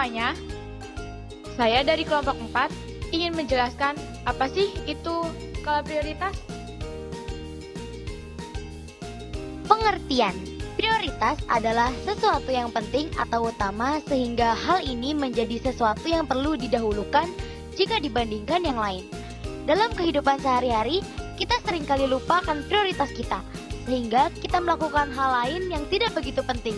semuanya, saya dari kelompok 4 ingin menjelaskan apa sih itu skala prioritas. Pengertian. Prioritas adalah sesuatu yang penting atau utama sehingga hal ini menjadi sesuatu yang perlu didahulukan jika dibandingkan yang lain. Dalam kehidupan sehari-hari, kita seringkali lupakan prioritas kita, sehingga kita melakukan hal lain yang tidak begitu penting.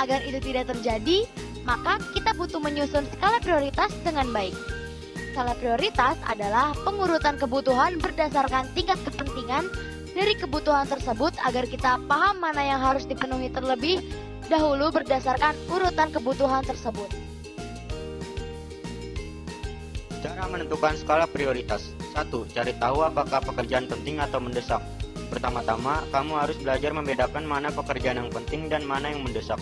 Agar itu tidak terjadi, maka kita butuh menyusun skala prioritas dengan baik. Skala prioritas adalah pengurutan kebutuhan berdasarkan tingkat kepentingan dari kebutuhan tersebut agar kita paham mana yang harus dipenuhi terlebih dahulu berdasarkan urutan kebutuhan tersebut. Cara menentukan skala prioritas. 1. Cari tahu apakah pekerjaan penting atau mendesak. Pertama-tama, kamu harus belajar membedakan mana pekerjaan yang penting dan mana yang mendesak.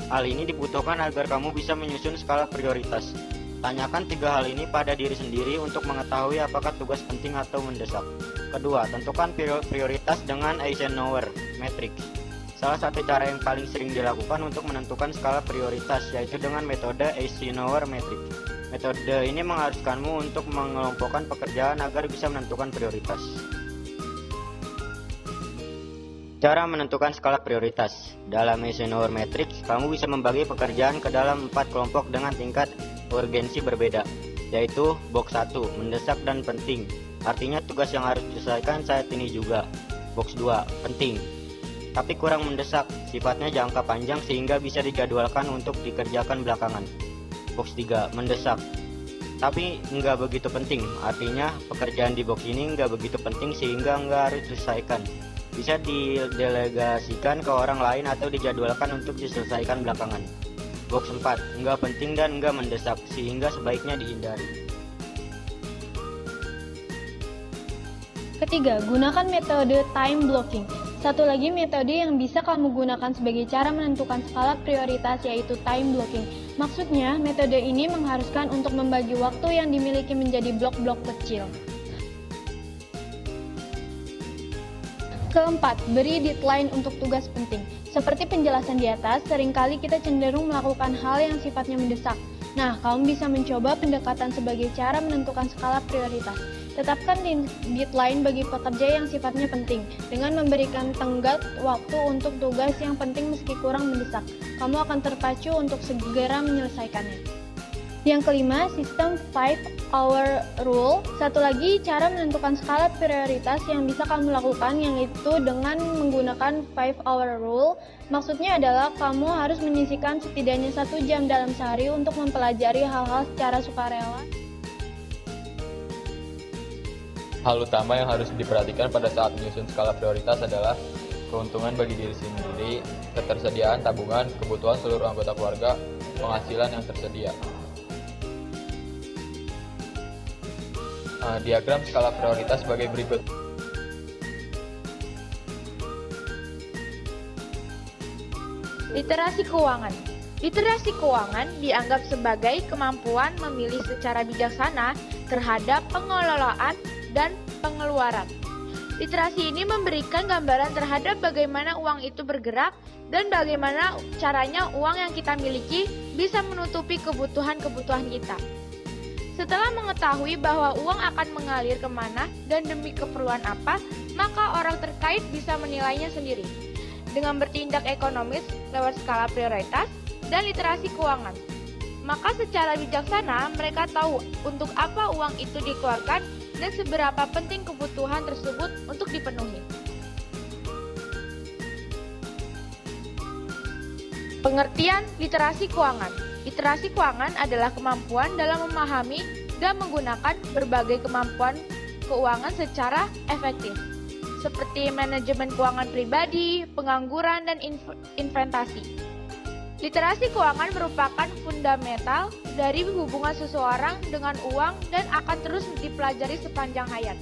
Hal ini dibutuhkan agar kamu bisa menyusun skala prioritas. Tanyakan 3 hal ini pada diri sendiri untuk mengetahui apakah tugas penting atau mendesak. Kedua, tentukan prioritas dengan Eisenhower Matrix. Salah satu cara yang paling sering dilakukan untuk menentukan skala prioritas yaitu dengan metode Eisenhower Matrix. Metode ini mengharuskanmu untuk mengelompokkan pekerjaan agar bisa menentukan prioritas. Cara menentukan skala prioritas. Dalam Eisenhower Matrix, kamu bisa membagi pekerjaan ke dalam 4 kelompok dengan tingkat urgensi berbeda, yaitu box 1, mendesak dan penting. Artinya tugas yang harus diselesaikan saat ini juga. Box 2, penting, tapi kurang mendesak, sifatnya jangka panjang sehingga bisa dijadwalkan untuk dikerjakan belakangan. Box 3, mendesak, tapi nggak begitu penting, artinya pekerjaan di box ini nggak begitu penting sehingga nggak harus diselesaikan. Bisa didelegasikan ke orang lain atau dijadwalkan untuk diselesaikan belakangan. Box 4, nggak penting dan nggak mendesak, sehingga sebaiknya dihindari. Ketiga, gunakan metode time blocking. Satu lagi metode yang bisa kamu gunakan sebagai cara menentukan skala prioritas yaitu time blocking. Maksudnya, metode ini mengharuskan untuk membagi waktu yang dimiliki menjadi blok-blok kecil. Keempat, beri deadline untuk tugas penting. Seperti penjelasan di atas, seringkali kita cenderung melakukan hal yang sifatnya mendesak. Nah, kamu bisa mencoba pendekatan sebagai cara menentukan skala prioritas. Tetapkan deadline bagi pekerja yang sifatnya penting, dengan memberikan tenggat waktu untuk tugas yang penting meski kurang mendesak. Kamu akan terpacu untuk segera menyelesaikannya. Yang kelima, sistem 5-hour rule. Satu lagi cara menentukan skala prioritas yang bisa kamu lakukan yaitu dengan menggunakan 5-hour rule. Maksudnya adalah kamu harus menyisihkan setidaknya 1 jam dalam sehari untuk mempelajari hal-hal secara sukarela. Hal utama yang harus diperhatikan pada saat menyusun skala prioritas adalah keuntungan bagi diri sendiri, ketersediaan tabungan, kebutuhan seluruh anggota keluarga, penghasilan yang tersedia. Diagram skala prioritas sebagai berikut. Literasi keuangan. Literasi keuangan dianggap sebagai kemampuan memilih secara bijaksana terhadap pengelolaan dan pengeluaran. Literasi ini memberikan gambaran terhadap bagaimana uang itu bergerak dan bagaimana caranya uang yang kita miliki bisa menutupi kebutuhan-kebutuhan kita. Setelah mengetahui bahwa uang akan mengalir kemana dan demi keperluan apa, maka orang terkait bisa menilainya sendiri dengan bertindak ekonomis lewat skala prioritas dan literasi keuangan. Maka secara bijaksana mereka tahu untuk apa uang itu dikeluarkan dan seberapa penting kebutuhan tersebut untuk dipenuhi. Pengertian literasi keuangan. Literasi keuangan adalah kemampuan dalam memahami dan menggunakan berbagai kemampuan keuangan secara efektif, seperti manajemen keuangan pribadi, pengangguran, dan investasi. Literasi keuangan merupakan fundamental dari hubungan seseorang dengan uang dan akan terus dipelajari sepanjang hayat.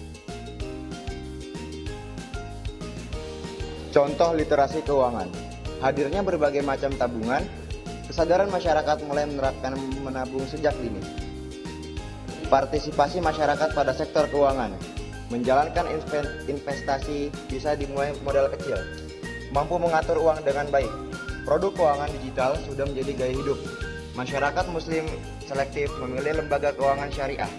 Contoh literasi keuangan. Hadirnya berbagai macam tabungan, kesadaran masyarakat mulai menerapkan menabung sejak dini. Partisipasi masyarakat pada sektor keuangan, menjalankan investasi bisa dimulai modal kecil, mampu mengatur uang dengan baik. Produk keuangan digital sudah menjadi gaya hidup. Masyarakat Muslim selektif memilih lembaga keuangan syariah.